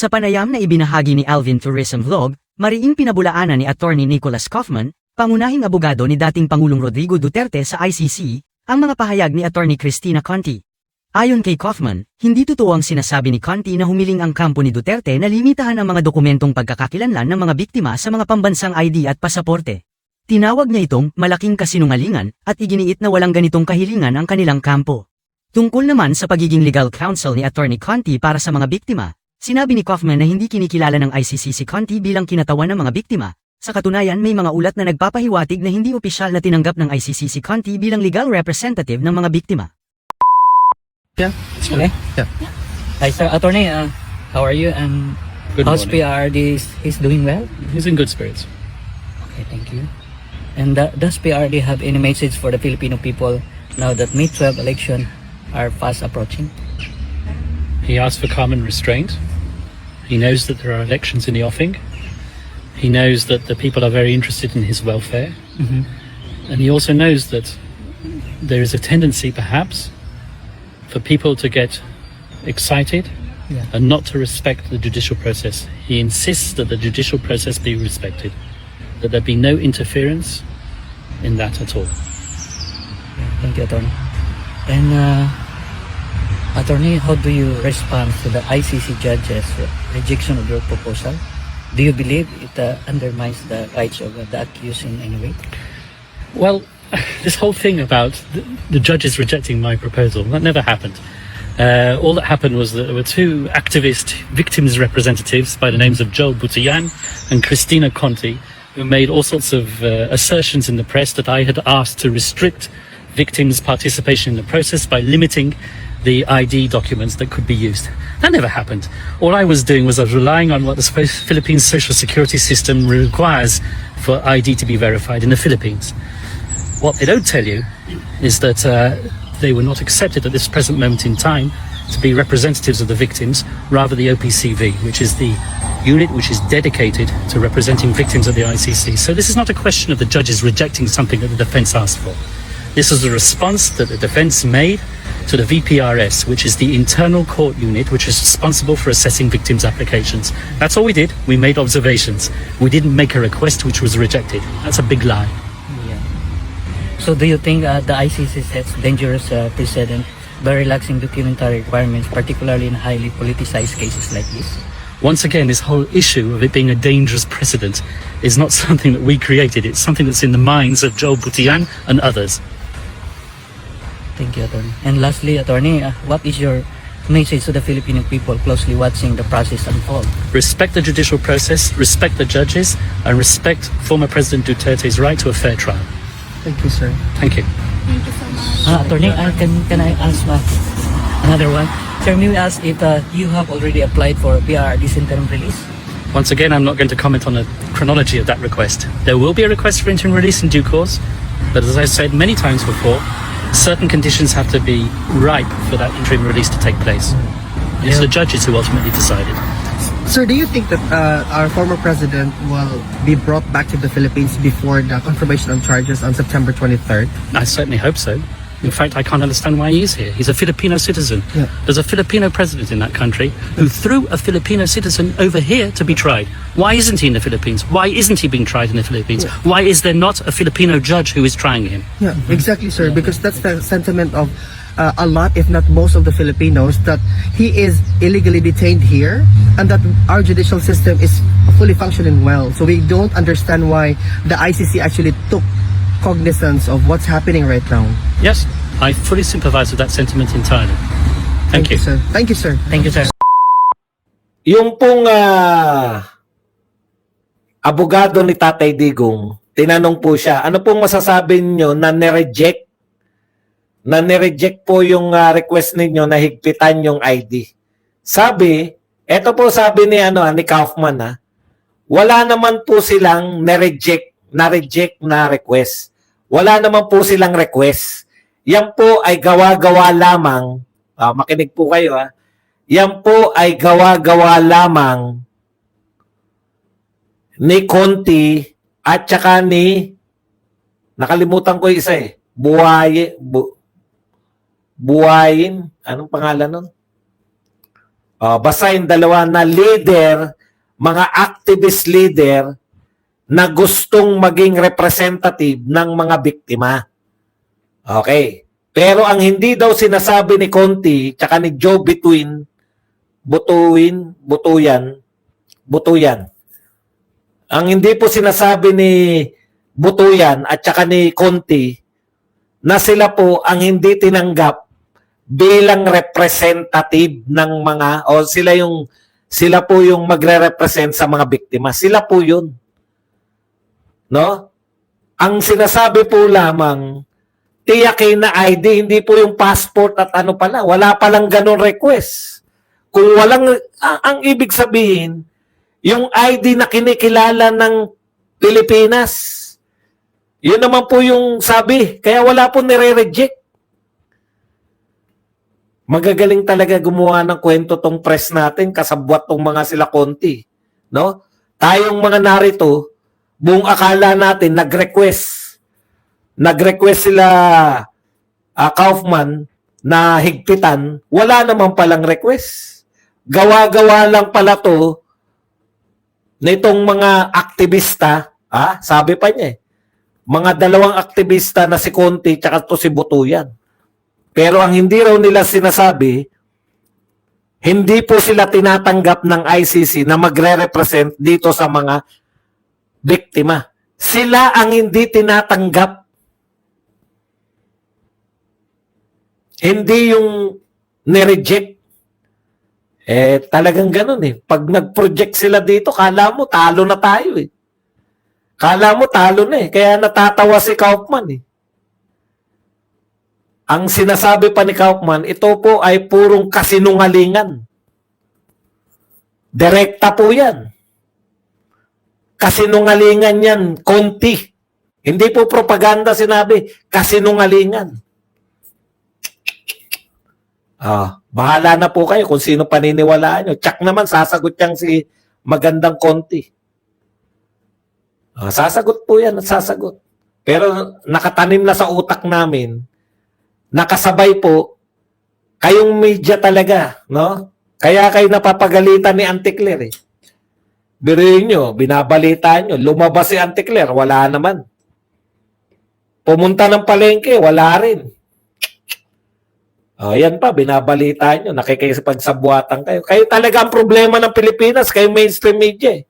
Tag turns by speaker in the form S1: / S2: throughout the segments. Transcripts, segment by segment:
S1: Sa panayam na ibinahagi ni Alvin Tourism Vlog, mariing pinabulaanan ni Attorney Nicholas Kaufman, pangunahing abogado ni dating Pangulong Rodrigo Duterte sa ICC, ang mga pahayag ni Attorney Cristina Conti. Ayon kay Kaufman, hindi totoo ang sinasabi ni Conti na humiling ang kampo ni Duterte na limitahan ang mga dokumentong pagkakakilanlan ng mga biktima sa mga pambansang ID at pasaporte. Tinawag niya itong malaking kasinungalingan at iginiit na walang ganitong kahilingan ang kanilang kampo. Tungkol naman sa pagiging legal counsel ni Attorney Conti para sa mga biktima, sinabi ni Kaufman na hindi kinikilala ng ICC si Conti bilang kinatawan ng mga biktima. Sa katunayan, may mga ulat na nagpapahiwatig na hindi opisyal na tinanggap ng ICC si Conti bilang legal representative ng mga biktima.
S2: Yeah.
S3: Okay.
S2: Yeah.
S3: Hi, sir. Attorney, how are you? And
S4: Good
S3: how's
S4: morning.
S3: PRD? He's doing well?
S4: He's in good spirits.
S3: Okay, thank you. And does PRD have any message for the Filipino people now that May 12 election are fast approaching?
S4: He asked for calm and restraint. He knows that there are elections in the offing. He knows that the people are very interested in his welfare.
S3: Mm-hmm.
S4: And he also knows that there is a tendency, perhaps, for people to get excited
S3: Yeah.
S4: and not to respect the judicial process. He insists that the judicial process be respected, that there be no interference in that at all.
S3: Thank you, Attorney. And Attorney, how do you respond to the ICC judge's rejection of your proposal? Do you believe it undermines the rights of the accused in any way?
S4: Well, this whole thing about the judges rejecting my proposal, that never happened. All that happened was that there were two activist victims representatives by the names of Joel Butian and Cristina Conti, who made all sorts of assertions in the press that I had asked to restrict victims' participation in the process by limiting the ID documents that could be used. That never happened. All I was doing was I was relying on what the Philippines social security system requires for ID to be verified in the Philippines. What they don't tell you is that they were not accepted at this present moment in time to be representatives of the victims, rather the OPCV, which is the unit which is dedicated to representing victims at the ICC. So this is not a question of the judges rejecting something that the defence asked for. This was the response that the defence made to the VPRS, which is the internal court unit which is responsible for assessing victims' applications. That's all we did. We made observations. We didn't make a request which was rejected. That's a big lie.
S3: Yeah. So do you think the ICC sets dangerous precedent by relaxing documentary requirements, particularly in highly politicized cases like this?
S4: Once again, this whole issue of it being a dangerous precedent is not something that we created. It's something that's in the minds of Joel Butian and others.
S3: Thank you, Attorney. And lastly, Attorney, what is your message to the Filipino people closely watching the process unfold?
S4: Respect the judicial process, respect the judges, and respect former President Duterte's right to a fair trial.
S2: Thank you, sir.
S4: Thank you.
S3: Attorney, can I ask another one? Sir, may we ask if you have already applied for PRD's interim release?
S4: Once again, I'm not going to comment on the chronology of that request. There will be a request for interim release in due course, but as I said many times before, certain conditions have to be ripe for that interim release to take place. It's the judges who ultimately decided.
S2: Sir, do you think that our former president will be brought back to the Philippines before the confirmation of charges on September 23rd?
S4: I certainly hope so. In fact, I can't understand why he is here. He's a Filipino citizen.
S2: Yeah.
S4: There's a Filipino president in that country who threw a Filipino citizen over here to be tried. Why isn't he in the Philippines? Why isn't he being tried in the Philippines?
S2: Yeah.
S4: Why is there not a Filipino judge who is trying him?
S2: Yeah, exactly, sir. Because that's the sentiment of a lot, if not most of the Filipinos, that he is illegally detained here and that our judicial system is fully functioning well. So we don't understand why the ICC actually took cognizance of what's happening right now.
S4: Yes, I fully sympathize with that sentiment entirely. Thank you.
S2: sir. Thank you, sir.
S3: Thank you, sir.
S5: Yung pong abogado ni Tatay Digong, tinanong po siya, ano pong masasabi niyo na nireject? Na nireject po yung request ninyo na higpitan yung ID. Sabi, eto po sabi ni ni Kaufman wala naman po silang na-reject na request. Wala naman po silang request. Yan po ay gawa-gawa lamang, makinig po kayo yan po ay gawa-gawa lamang ni Conti at saka ni, nakalimutan ko isa Buhayin, anong pangalan nun? Basta yung dalawa na leader, mga activist leader na gustong maging representative ng mga biktima. Okay. Pero ang hindi daw sinasabi ni Conti tsaka ni Joe Butuyan. Ang hindi po sinasabi ni Butuyan at tsaka ni Conti na sila po ang hindi tinanggap bilang representative ng mga sila po yung magre-represent sa mga biktima. Sila po yun. No? Ang sinasabi po lamang tiyakin na ID, hindi po yung passport at ano pala. Wala palang ganun request. Kung walang, ang ibig sabihin, yung ID na kinikilala ng Pilipinas. Yun naman po yung sabi. Kaya wala po nire-reject. Magagaling talaga gumawa ng kwento tong press natin, kasabwat tong mga sila Conti. No? Tayong mga narito, buong akala natin, nag-request sila Kaufman na higpitan, wala naman palang request. Gawa-gawa lang pala to nitong mga aktivista, sabi pa niya mga dalawang aktivista na si Conti tsaka to si Butuyan. Pero ang hindi raw nila sinasabi, hindi po sila tinatanggap ng ICC na magre-represent dito sa mga biktima. Sila ang hindi tinatanggap. Hindi yung nireject. Talagang ganun eh. Pag nag-project sila dito, kala mo talo na tayo eh. Kala mo talo na eh. Kaya natatawa si Kaufman eh. Ang sinasabi pa ni Kaufman, ito po ay purong kasinungalingan. Direkta po yan. Kasinungalingan yan, Conti. Hindi po propaganda sinabi, kasinungalingan. Bahala na po kayo kung sino paniniwalaan nyo. Tsak naman, sasagot yang si magandang Conti. Sasagot po yan at sasagot. Pero nakatanim na sa utak namin, nakasabay po, kayong media talaga, no? Kaya kayo napapagalitan ni Anticler eh. Biruin nyo, binabalitaan nyo, lumabas si Anticler, wala naman. Pumunta ng palengke, wala rin. Yan pa, binabalitaan nyo, nakikipagsabuatan kayo. Kayo talaga ang problema ng Pilipinas, kayo mainstream media eh.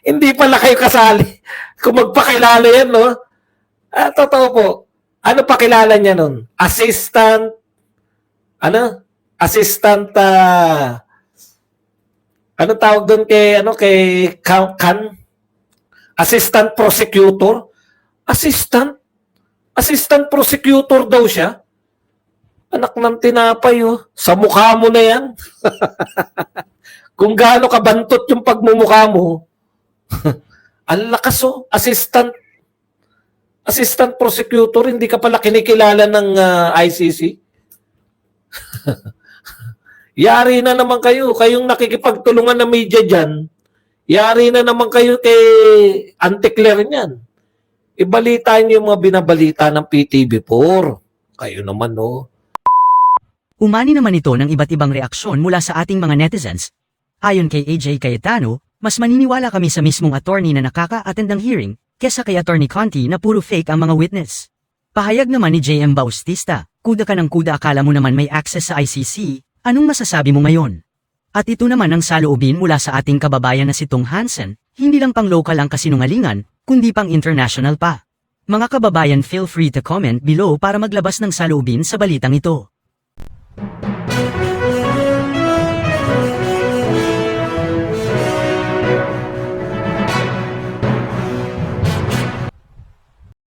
S5: Hindi pala kayo kasali. Kung magpakilala yan, no? Totoo po. Ano pakilala niya nun? Assistant, Assistant, ano tawag doon kay Assistant Prosecutor? Assistant Prosecutor daw siya? Anak ng tinapay, oh. Sa mukha mo na yan. Kung gaano kabantot yung pagmumukha mo, ang lakas, oh. Assistant Prosecutor, hindi ka pala kinikilala ng ICC. Yari na naman kayo. Kayong nakikipagtulungan ng media dyan, yari na naman kayo kay Anticler niyan. Ibalita niyo yung mga binabalita ng PTV4. Kayo naman, no?
S1: Umani naman ito ng iba't ibang reaksyon mula sa ating mga netizens. Ayon kay AJ Cayetano, mas maniniwala kami sa mismong attorney na nakaka-attend ng hearing kesa kay Attorney Conti na puro fake ang mga witness. Pahayag naman ni JM Bautista, kuda ka ng kuda akala mo naman may access sa ICC, anong masasabi mo ngayon? At ito naman ang saloobin mula sa ating kababayan na si Tong Hansen, hindi lang pang local ang kasinungalingan, kundi pang international pa. Mga kababayan, feel free to comment below para maglabas ng saloobin sa balitang ito.